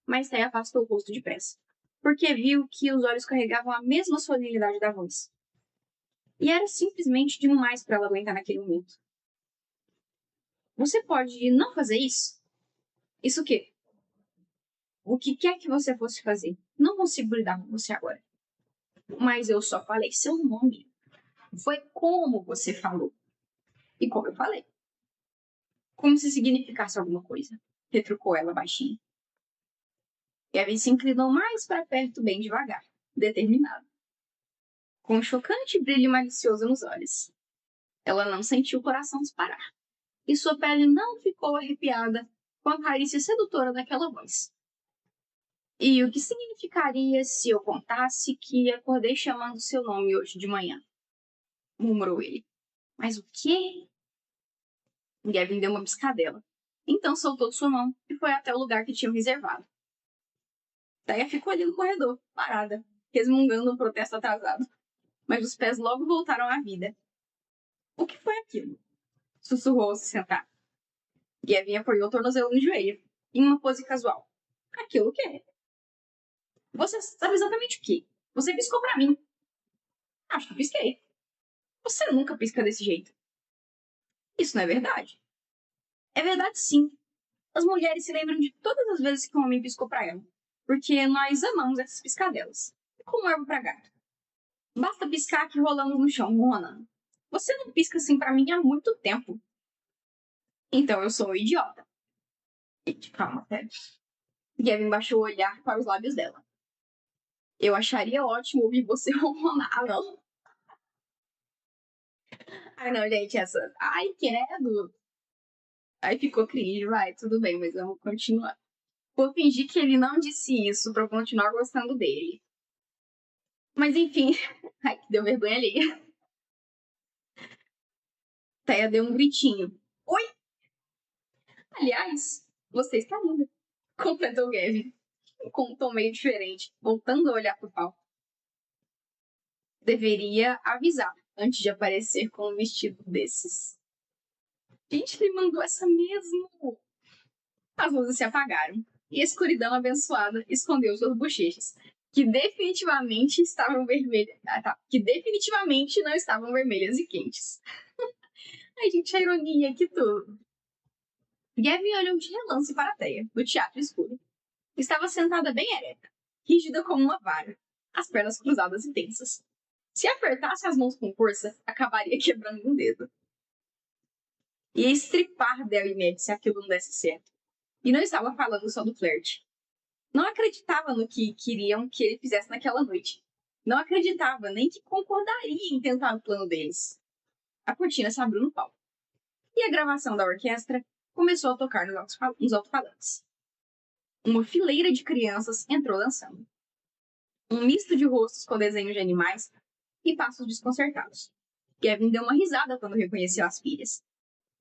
mas Thea afastou o rosto depressa, porque viu que os olhos carregavam a mesma solenidade da voz. E era simplesmente demais para ela aguentar naquele momento. Você pode não fazer isso? Isso o quê? O que quer que você fosse fazer? Não consigo lidar com você agora. Mas eu só falei seu nome. Foi como você falou. E como eu falei. Como se significasse alguma coisa. Retrucou ela baixinho. Gavin se inclinou mais para perto bem devagar, determinado, com um chocante brilho malicioso nos olhos. Ela não sentiu o coração disparar, e sua pele não ficou arrepiada com a carícia sedutora daquela voz. E o que significaria se eu contasse que acordei chamando seu nome hoje de manhã? Murmurou ele. Mas o quê? Gavin deu uma piscadela. Então soltou sua mão e foi até o lugar que tinham reservado. Thea ficou ali no corredor, parada, resmungando um protesto atrasado. Mas os pés logo voltaram à vida. O que foi aquilo? Sussurrou ao se sentar. Gavin apoiou o tornozelo no joelho, em uma pose casual. Aquilo o quê? Você sabe exatamente o quê? Você piscou pra mim. Acho que pisquei. Você nunca pisca desse jeito. Isso não é verdade. É verdade, sim. As mulheres se lembram de todas as vezes que um homem piscou pra ela, porque nós amamos essas piscadelas. Como erva pra gato. Basta piscar que rolamos no chão, Mona. Você não pisca assim pra mim há muito tempo. Então eu sou um idiota. Calma, pera. Gavin baixou o olhar para os lábios dela. Eu acharia ótimo ouvir você ronronar. Ah, não. Ai, não, gente, essa... Ai, credo. Aí ficou cringe, vai, tudo bem, mas vamos continuar. Vou fingir que ele não disse isso pra eu continuar gostando dele. Mas enfim, ai, que deu vergonha alheia. Teia deu um gritinho. Oi! Aliás, você está linda, completou Gavin, com um tom meio diferente, voltando a olhar pro pau. Deveria avisar antes de aparecer com um vestido desses. Gente, ele mandou essa mesmo. As luzes se apagaram e a escuridão abençoada escondeu suas bochechas, que definitivamente estavam vermelhas. Ah, tá. Que definitivamente não estavam vermelhas e quentes. Ai, gente, a ironia que tudo. Gavin olhou de relance para a Teia, do teatro escuro. Estava sentada bem ereta, rígida como uma vara, as pernas cruzadas e tensas. Se apertasse as mãos com força, acabaria quebrando um dedo. Ia estripar dela e Ned se aquilo não desse certo. E não estava falando só do flerte. Não acreditava no que queriam que ele fizesse naquela noite. Não acreditava nem que concordaria em tentar o plano deles. A cortina se abriu no palco. E a gravação da orquestra começou a tocar nos alto-falantes. Uma fileira de crianças entrou dançando. Um misto de rostos com desenhos de animais e passos desconcertados. Gavin deu uma risada quando reconheceu as filhas.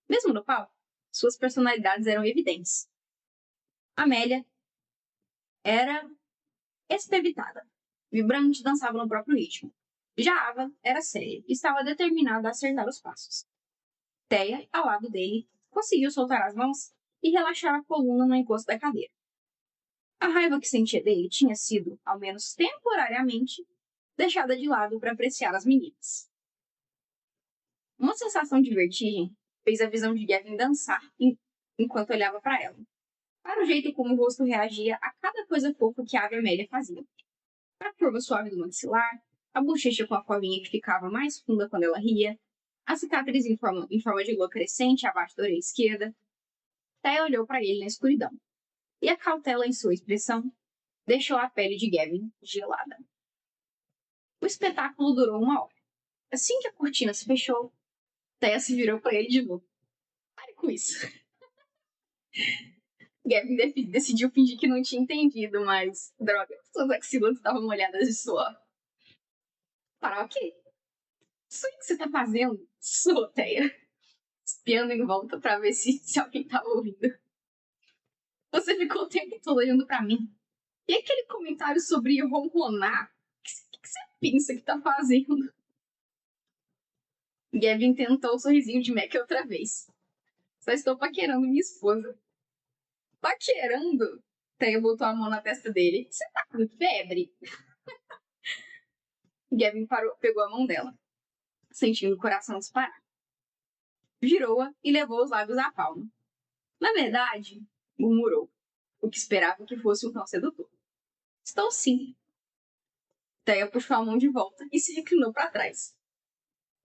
Mesmo no palco, suas personalidades eram evidentes. Amélia era espevitada, vibrante, dançava no próprio ritmo. Já Ava era séria e estava determinada a acertar os passos. Teia, ao lado dele, conseguiu soltar as mãos e relaxar a coluna no encosto da cadeira. A raiva que sentia dele tinha sido, ao menos temporariamente, deixada de lado para apreciar as meninas. Uma sensação de vertigem fez a visão de Gavin dançar enquanto olhava para ela. Para o jeito como o rosto reagia a cada coisa fofa que a Ave Amélia fazia. A curva suave do maxilar, a bochecha com a covinha que ficava mais funda quando ela ria, a cicatriz em forma de lua crescente abaixo da orelha esquerda. Teia olhou para ele na escuridão, e a cautela em sua expressão deixou a pele de Gavin gelada. O espetáculo durou 1 hora. Assim que a cortina se fechou, Teia se virou para ele de novo. Pare com isso. Gavin decidiu fingir que não tinha entendido, mas, droga, suas axilas estavam molhadas de suor. Para o quê? Isso aí que você tá fazendo? Sua, Teia. Espiando em volta pra ver se alguém tava ouvindo. Você ficou o tempo todo olhando pra mim. E aquele comentário sobre ronronar? O que você pensa que tá fazendo? Gavin tentou o sorrisinho de Mac outra vez. Só estou paquerando minha esposa. Paquerando? Teia botou a mão na testa dele. Você tá com febre? Gavin pegou a mão dela, sentindo o coração disparar. Girou-a e levou os lábios à palma. Na verdade, murmurou, o que esperava que fosse um tão sedutor. Estou sim. Teia puxou a mão de volta e se reclinou para trás,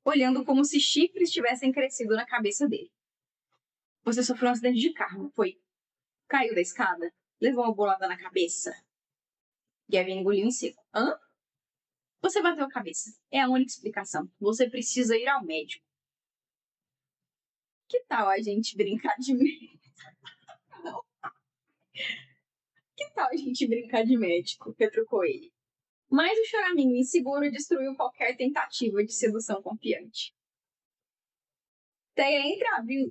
olhando como se chifres tivessem crescido na cabeça dele. Você sofreu um acidente de carro, não foi? Caiu da escada? Levou uma bolada na cabeça? Gavin engoliu em seco. Hã? Você bateu a cabeça. É a única explicação. Você precisa ir ao médico. Que tal a gente brincar de médico? Não. Que tal a gente brincar de médico? Retrucou ele. Mas o choramingo inseguro destruiu qualquer tentativa de sedução confiante. Teia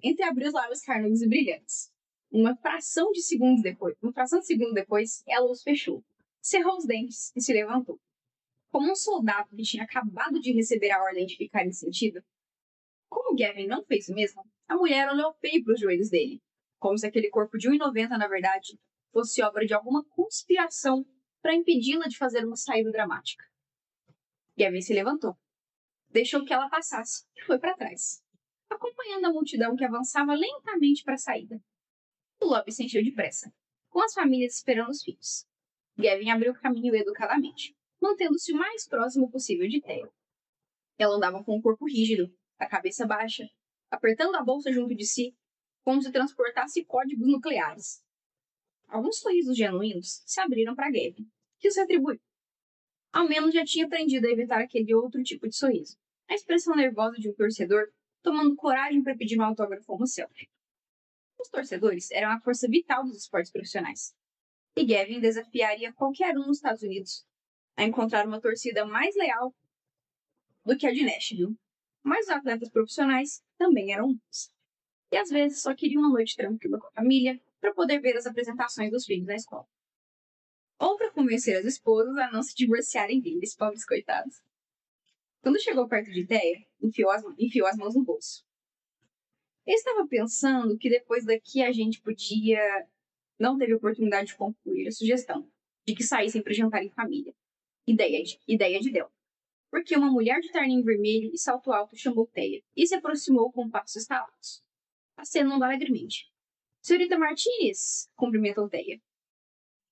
entreabriu os lábios carnudos e brilhantes. Uma fração de segundo depois, ela os fechou, cerrou os dentes e se levantou. Como um soldado que tinha acabado de receber a ordem de ficar em sentido. Como Gavin não fez o mesmo, a mulher olhou feio para os joelhos dele, como se aquele corpo de 1,90, na verdade, fosse obra de alguma conspiração para impedi-la de fazer uma saída dramática. Gavin se levantou, deixou que ela passasse e foi para trás, acompanhando a multidão que avançava lentamente para a saída. O lobby se encheu de pressa, com as famílias esperando os filhos. Gavin abriu o caminho educadamente, mantendo-se o mais próximo possível de Theo. Ela andava com o corpo rígido, a cabeça baixa, apertando a bolsa junto de si, como se transportasse códigos nucleares. Alguns sorrisos genuínos se abriram para Gavin, que os retribuiu. Ao menos já tinha aprendido a evitar aquele outro tipo de sorriso, a expressão nervosa de um torcedor tomando coragem para pedir um autógrafo ou uma selfie. Os torcedores eram a força vital dos esportes profissionais, e Gavin desafiaria qualquer um nos Estados Unidos a encontrar uma torcida mais leal do que a de Nashville. Mas os atletas profissionais também eram uns. E às vezes só queriam uma noite tranquila com a família para poder ver as apresentações dos filhos na escola. Ou para convencer as esposas a não se divorciarem deles, pobres coitados. Quando chegou perto de Thea, enfiou as mãos no bolso. Eu estava pensando que depois daqui a gente podia... Não teve oportunidade de concluir a sugestão de que saíssem para jantar em família. Ideia de Del. Porque uma mulher de terninho vermelho e salto alto chamou Thea e se aproximou com passos estalados, acenando alegremente. Senhorita Martinez, cumprimentou Thea.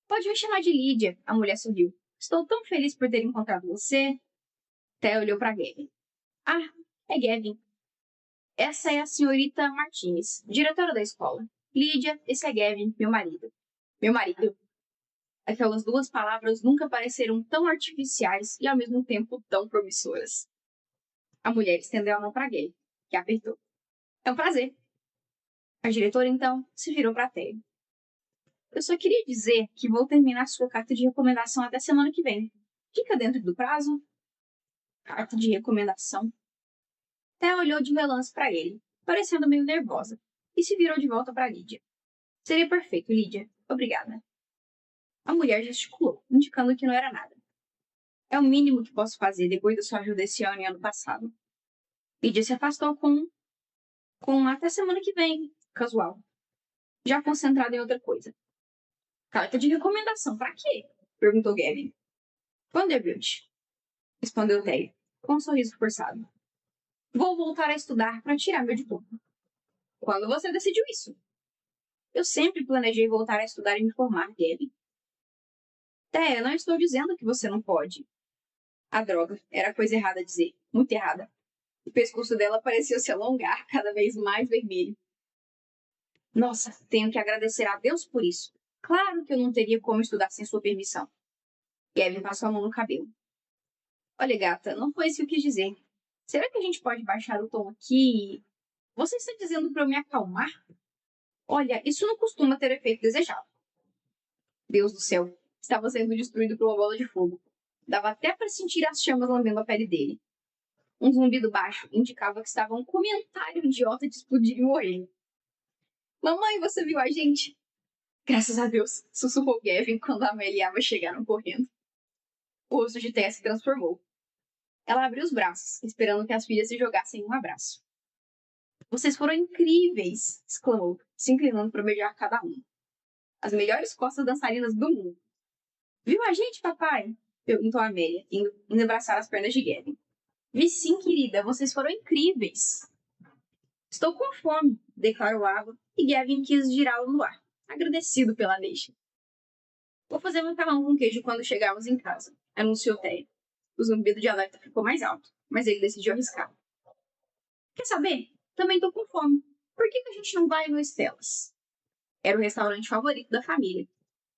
Pode me chamar de Lídia, a mulher sorriu. Estou tão feliz por ter encontrado você. Thea olhou para Gavin. Ah, é Gavin. Essa é a senhorita Martinez, diretora da escola. Lídia, esse é Gavin, meu marido. Meu marido? Aquelas duas palavras nunca pareceram tão artificiais e ao mesmo tempo tão promissoras. A mulher estendeu a mão para Gavin, que apertou. É um prazer. A diretora, então, se virou para Thea. Eu só queria dizer que vou terminar sua carta de recomendação até semana que vem. Fica dentro do prazo? Carta de recomendação? Thea olhou de relance para ele, parecendo meio nervosa, e se virou de volta para Lídia. Seria perfeito, Lídia. Obrigada. A mulher gesticulou, indicando que não era nada. É o mínimo que posso fazer depois da sua ajuda esse ano e ano passado. Lídia se afastou com até semana que vem, casual. Já concentrada em outra coisa. Carta de recomendação para quê? Perguntou Gavin. Vanderbilt, respondeu Thea, com um sorriso forçado. Vou voltar a estudar para tirar meu diploma. Quando você decidiu isso? Eu sempre planejei voltar a estudar e me formar, Gavin. Thea, não estou dizendo que você não pode. A droga, era coisa errada a dizer. Muito errada. O pescoço dela parecia se alongar, cada vez mais vermelho. Nossa, tenho que agradecer a Deus por isso. Claro que eu não teria como estudar sem sua permissão. Gavin passou a mão no cabelo. Olha, gata, não foi isso que eu quis dizer. Será que a gente pode baixar o tom aqui? Você está dizendo para eu me acalmar? Olha, isso não costuma ter efeito desejado. Deus do céu, estava sendo destruído por uma bola de fogo. Dava até para sentir as chamas lambendo a pele dele. Um zumbido baixo indicava que estava um comentário idiota de explodir e morrer. Mamãe, você viu a gente? Graças a Deus, sussurrou Gavin quando a Amélia e a Ava chegaram correndo. O rosto de Tess se transformou. Ela abriu os braços, esperando que as filhas se jogassem em um abraço. Vocês foram incríveis! Exclamou, se inclinando para beijar cada um. As melhores costas dançarinas do mundo. Viu a gente, papai? Perguntou a Amélia, indo abraçar as pernas de Gavin. Vi sim, querida, vocês foram incríveis. Estou com fome, declarou Ava, e Gavin quis girá-lo no ar, agradecido pela deixa. Vou fazer macarrão com queijo quando chegarmos em casa, anunciou Thea. O zumbido de alerta ficou mais alto, mas ele decidiu arriscar. Quer saber? Também tô com fome. Por que a gente não vai no Estelas? Era o restaurante favorito da família.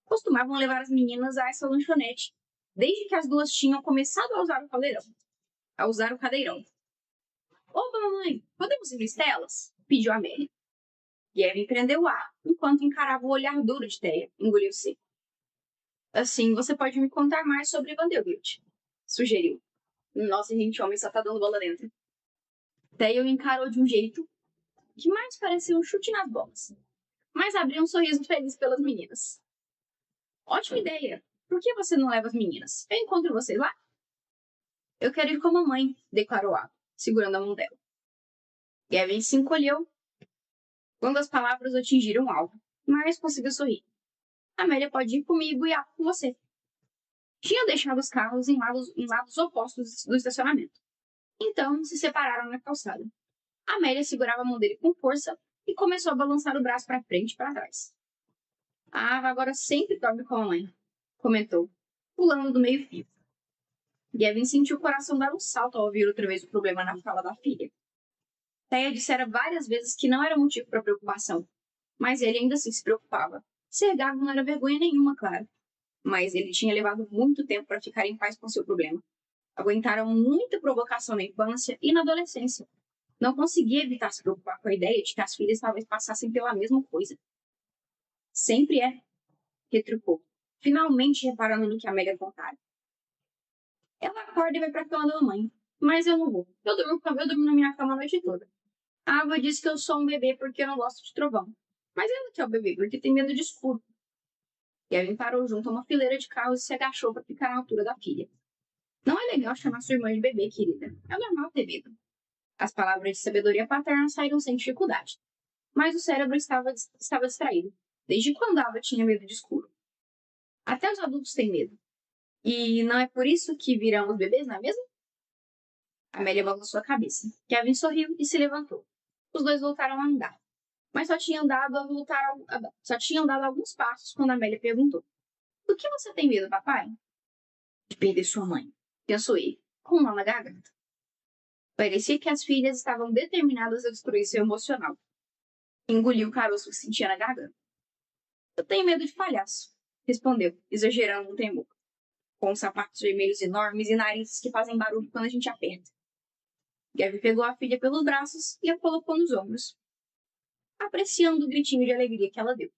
Costumavam levar as meninas a essa lanchonete, desde que as duas tinham começado a usar o cadeirão. Opa, mamãe, podemos ir no Estelas? Pediu Amélia. Gavin prendeu o ar, enquanto encarava o olhar duro de Thea, engoliu seco. Assim, você pode me contar mais sobre Vanderbilt, sugeriu. Nossa, gente, homem só tá dando bola dentro. Thea o encarou de um jeito que mais parecia um chute nas bolas, mas abriu um sorriso feliz pelas meninas. Ótima ideia! Por que você não leva as meninas? Eu encontro vocês lá? Eu quero ir com a mamãe, declarou Ava, segurando a mão dela. Gavin se encolheu quando as palavras atingiram o alvo, mas conseguiu sorrir. Amélia pode ir comigo e Ava com você. Tinham deixado os carros em lados opostos do estacionamento. Então, se separaram na calçada. Amélia segurava a mão dele com força e começou a balançar o braço para frente e para trás. A Ava agora sempre dorme com a mãe, comentou, pulando do meio-fio. Gavin sentiu o coração dar um salto ao ouvir outra vez o problema na fala da filha. Thea dissera várias vezes que não era motivo para preocupação, mas ele ainda assim se preocupava. Ser gago não era vergonha nenhuma, claro. Mas ele tinha levado muito tempo para ficar em paz com seu problema. Aguentaram muita provocação na infância e na adolescência. Não conseguia evitar se preocupar com a ideia de que as filhas talvez passassem pela mesma coisa. Sempre é, retrucou, finalmente reparando no que Amélia contara. Ela acorda e vai para a cama da mamãe. Mas eu não vou. Eu durmo na minha cama a noite toda. A Ava disse que eu sou um bebê porque eu não gosto de trovão. Mas ela que é o bebê porque tem medo de escuro. Gavin parou junto a uma fileira de carros e se agachou para ficar na altura da filha. Não é legal chamar sua irmã de bebê, querida. É normal ter medo. As palavras de sabedoria paterna saíram sem dificuldade. Mas o cérebro estava distraído. Desde quando Ava tinha medo de escuro? Até os adultos têm medo. E não é por isso que viramos bebês, não é mesmo? Amélia balançou a cabeça. Gavin sorriu e se levantou. Os dois voltaram a andar. Mas só tinham dado alguns passos quando Amélia perguntou. Do que você tem medo, papai? De perder sua mãe, pensou ele, com um nó na garganta. Parecia que as filhas estavam determinadas a destruir seu emocional. Engoliu o caroço que sentia na garganta. Eu tenho medo de palhaço, respondeu, exagerando o temor, com os sapatos vermelhos enormes e narizes que fazem barulho quando a gente aperta. Gavin pegou a filha pelos braços e a colocou nos ombros, apreciando o gritinho de alegria que ela deu.